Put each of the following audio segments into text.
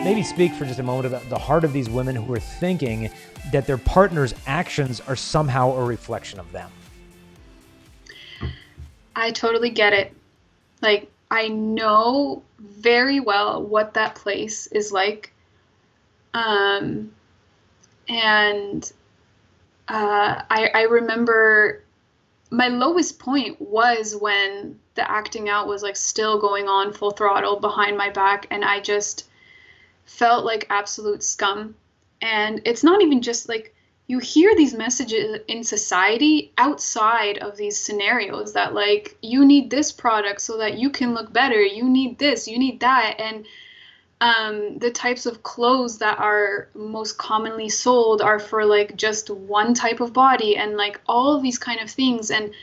Maybe speak for just a moment about the heart of these women who are thinking that their partner's actions are somehow a reflection of them. I totally get it. Like, I know very well what that place is like. Um, and I remember my lowest point was when the acting out was like still going on full throttle behind my back, and I just felt like absolute scum. And it's not even just like you hear these messages in society outside of these scenarios that like you need this product so that you can look better, you need this, you need that, and the types of clothes that are most commonly sold are for like just one type of body and like all of these kind of things. And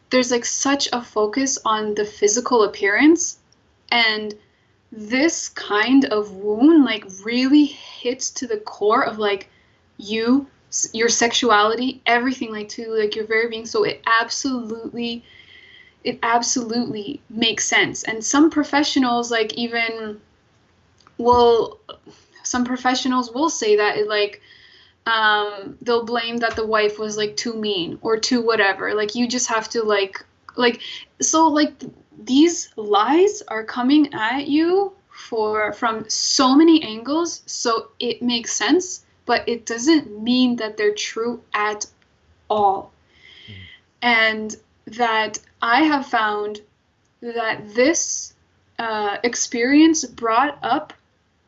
there's like such a focus on the physical appearance. And this kind of wound like really hits to the core of like you, your sexuality, everything like to like your very being. So it absolutely makes sense. And some professionals like even will some professionals will say that it like they'll blame that the wife was like too mean or too whatever. Like you just have to like so like these lies are coming at you from so many angles, so it makes sense, but it doesn't mean that they're true at all. And that I have found that this experience brought up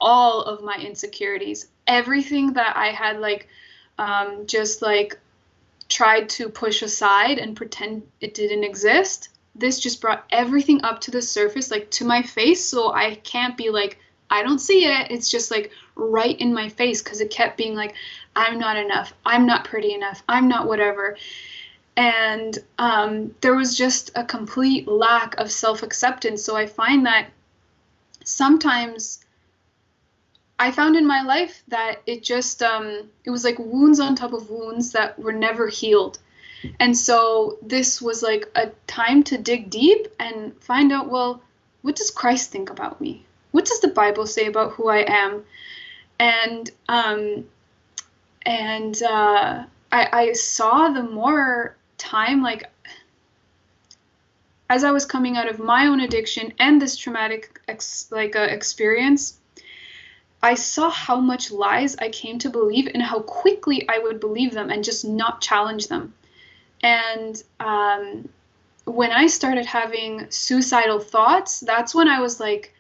all of my insecurities, everything that I had like just like tried to push aside and pretend it didn't exist. This just brought everything up to the surface, like to my face. So I can't be like, I don't see it. It's just like right in my face because it kept being like, I'm not enough. I'm not pretty enough. I'm not whatever. And there was just a complete lack of self-acceptance. So I find that sometimes I found in my life that it just it was like wounds on top of wounds that were never healed. And so this was like a time to dig deep and find out, well, what does Christ think about me? What does the Bible say about who I am? And I saw the more time, like as I was coming out of my own addiction and this traumatic experience, I saw how much lies I came to believe and how quickly I would believe them and just not challenge them. And when I started having suicidal thoughts, that's when I was like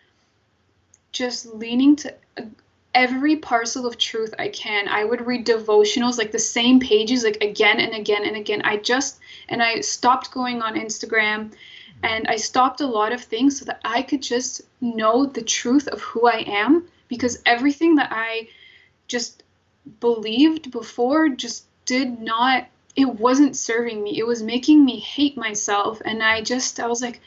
just leaning to every parcel of truth I can. I would read devotionals, like the same pages, like again and again and again. I stopped going on Instagram and I stopped a lot of things so that I could just know the truth of who I am, because everything that I just believed before just it wasn't serving me. It was making me hate myself. And I was like,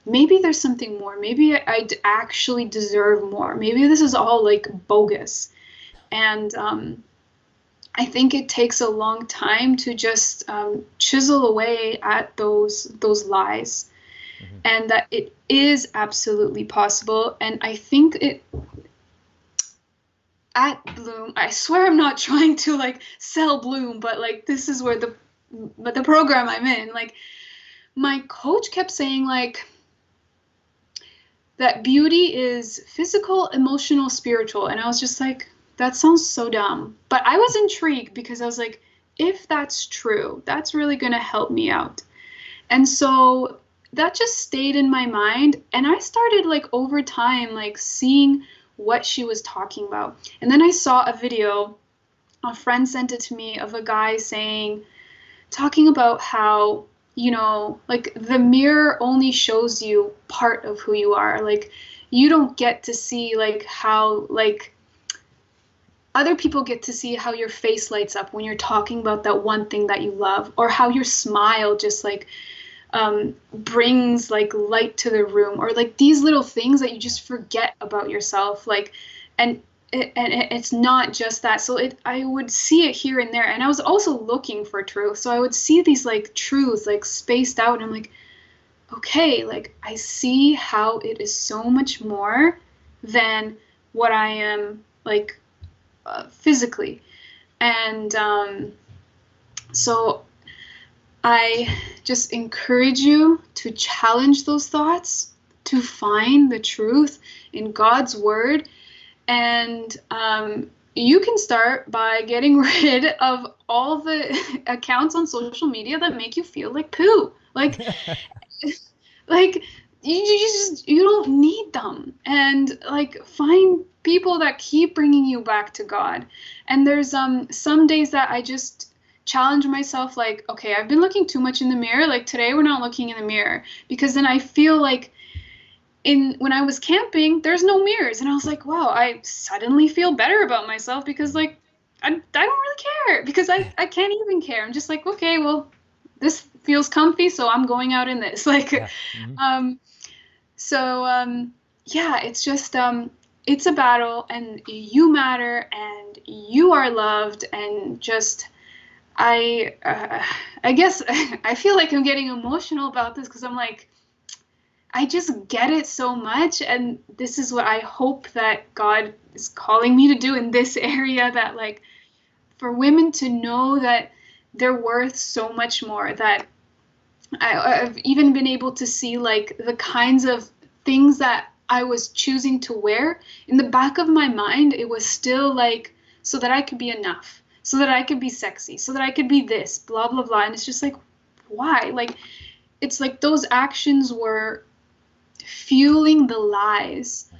maybe there's something more. Maybe I actually deserve more. Maybe this is all like bogus. And I think it takes a long time to just chisel away at those lies, and that it is absolutely possible. And I think at Bloom, I swear I'm not trying to like sell Bloom, but like this is where the program I'm in, like my coach kept saying like that beauty is physical, emotional, spiritual. And I was just like, that sounds so dumb. But I was intrigued because I was like, if that's true, that's really going to help me out. And so that just stayed in my mind. And I started like over time, like seeing what she was talking about. And then I saw a video, a friend sent it to me, of a guy talking about how, you know, like the mirror only shows you part of who you are. Like you don't get to see like how like other people get to see how your face lights up when you're talking about that one thing that you love, or how your smile just like brings like light to the room, or like these little things that you just forget about yourself. Like, and it's not just that. So I would see it here and there, and I was also looking for truth. So I would see these like truths like spaced out, and I'm like, okay, like I see how it is so much more than what I am like physically. And so I just encourage you to challenge those thoughts, to find the truth in God's word. And you can start by getting rid of all the accounts on social media that make you feel like poo. Like, like you don't need them. And like find people that keep bringing you back to God. And there's some days that I just challenge myself, like, okay, I've been looking too much in the mirror. Like today we're not looking in the mirror, because then I feel like when I was camping, there's no mirrors, and I was like, wow, I suddenly feel better about myself, because like I don't really care, because I can't even care. I'm just like, okay, well, this feels comfy, so I'm going out in this. Like, Yeah. yeah, it's just it's a battle, and you matter, and you are loved, and just I guess I feel like I'm getting emotional about this, because I'm like, I just get it so much, and this is what I hope that God is calling me to do in this area, that like for women to know that they're worth so much more, that I've even been able to see like the kinds of things that I was choosing to wear. In the back of my mind, it was still like, so that I could be enough, so that I could be sexy, so that I could be this, blah, blah, blah. And it's just like, why? Like, it's like those actions were fueling the lies.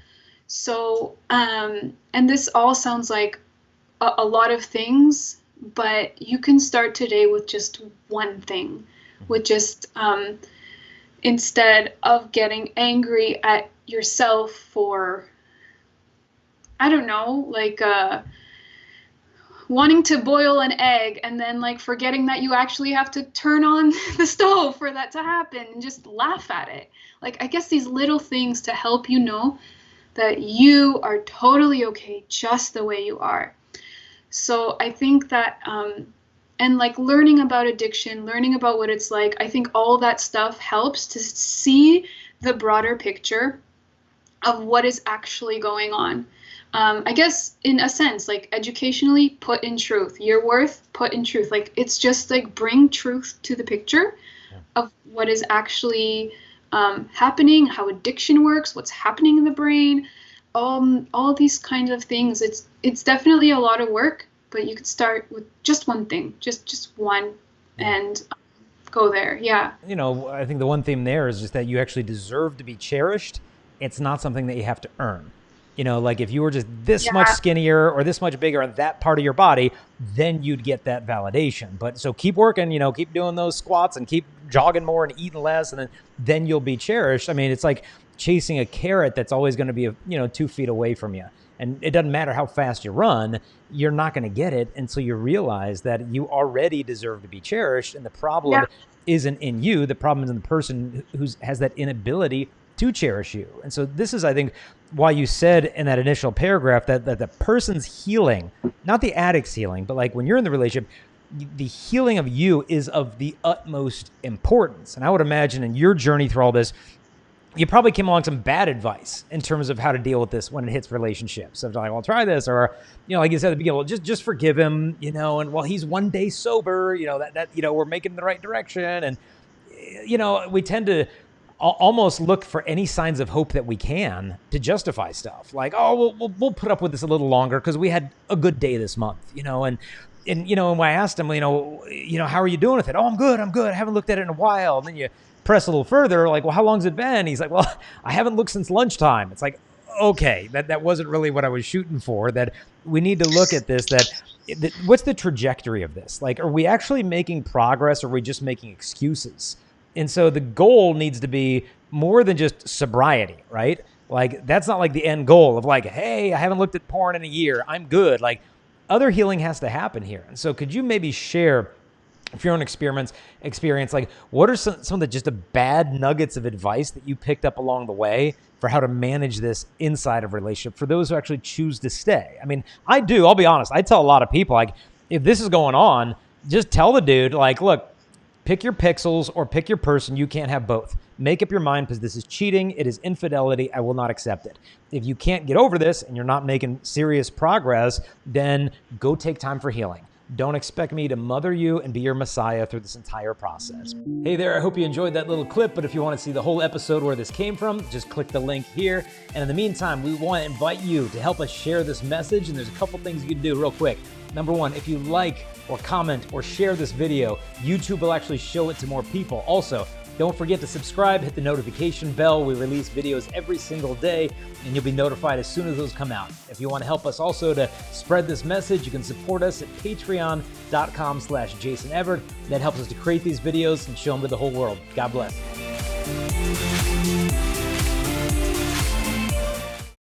So, and this all sounds like a lot of things, but you can start today with just one thing, with just, instead of getting angry at yourself for, I don't know, like, wanting to boil an egg and then like forgetting that you actually have to turn on the stove for that to happen, and just laugh at it. Like, I guess these little things to help you know that you are totally okay just the way you are. So I think that, and like learning about addiction, learning about what it's like, I think all that stuff helps to see the broader picture of what is actually going on. I guess in a sense, like educationally, put in truth. Your worth, put in truth. Like, it's just like bring truth to the picture of what is actually happening, how addiction works, what's happening in the brain, all these kinds of things. It's definitely a lot of work, but you could start with just one thing, just one, and go there. Yeah. You know, I think the one theme there is just that you actually deserve to be cherished. It's not something that you have to earn. You know, like if you were just this much skinnier or this much bigger on that part of your body, then you'd get that validation. But so keep working, you know, keep doing those squats and keep jogging more and eating less, and then you'll be cherished. I mean, it's like chasing a carrot that's always going to be, 2 feet away from you. And it doesn't matter how fast you run, you're not going to get it until you realize that you already deserve to be cherished. And the problem isn't in you. The problem is in the person who has that inability to cherish you. And so this is, I think, why you said in that initial paragraph that the person's healing, not the addict's healing, but like when you're in the relationship, the healing of you is of the utmost importance. And I would imagine in your journey through all this, you probably came along some bad advice in terms of how to deal with this when it hits relationships. So like, well, try this, or, like you said at the beginning, well, just forgive him, and well, he's one day sober, that we're making the right direction. And, we tend to almost look for any signs of hope that we can to justify stuff. Like, oh, we'll put up with this a little longer because we had a good day this month, and when I asked him, how are you doing with it? Oh, I'm good. I haven't looked at it in a while. And then you press a little further, like, well, how long's it been? He's like, well, I haven't looked since lunchtime. It's like, okay, that wasn't really what I was shooting for. That we need to look at this, that what's the trajectory of this? Like, are we actually making progress, or are we just making excuses? And so the goal needs to be more than just sobriety, right? Like, that's not like the end goal of like, hey, I haven't looked at porn in a year, I'm good. Like, other healing has to happen here. And so could you maybe share, if your own experience, like, what are some of the just the bad nuggets of advice that you picked up along the way for how to manage this inside of a relationship for those who actually choose to stay? I mean, I'll be honest. I tell a lot of people, like, if this is going on, just tell the dude, like, look, pick your pixels or pick your person. You can't have both. make up your mind, because this is cheating. It is infidelity. I will not accept it. If you can't get over this and you're not making serious progress, then go take time for healing. Don't expect me to mother you and be your messiah through this entire process. Hey there, I hope you enjoyed that little clip, but if you want to see the whole episode where this came from, just click the link here. And in the meantime, we want to invite you to help us share this message, and there's a couple things you can do real quick. Number one, if you like or comment or share this video, YouTube will actually show it to more people. Also, don't forget to subscribe, hit the notification bell. We release videos every single day, and you'll be notified as soon as those come out. If you want to help us also to spread this message, you can support us at patreon.com/JasonEvert. That helps us to create these videos and show them to the whole world. God bless.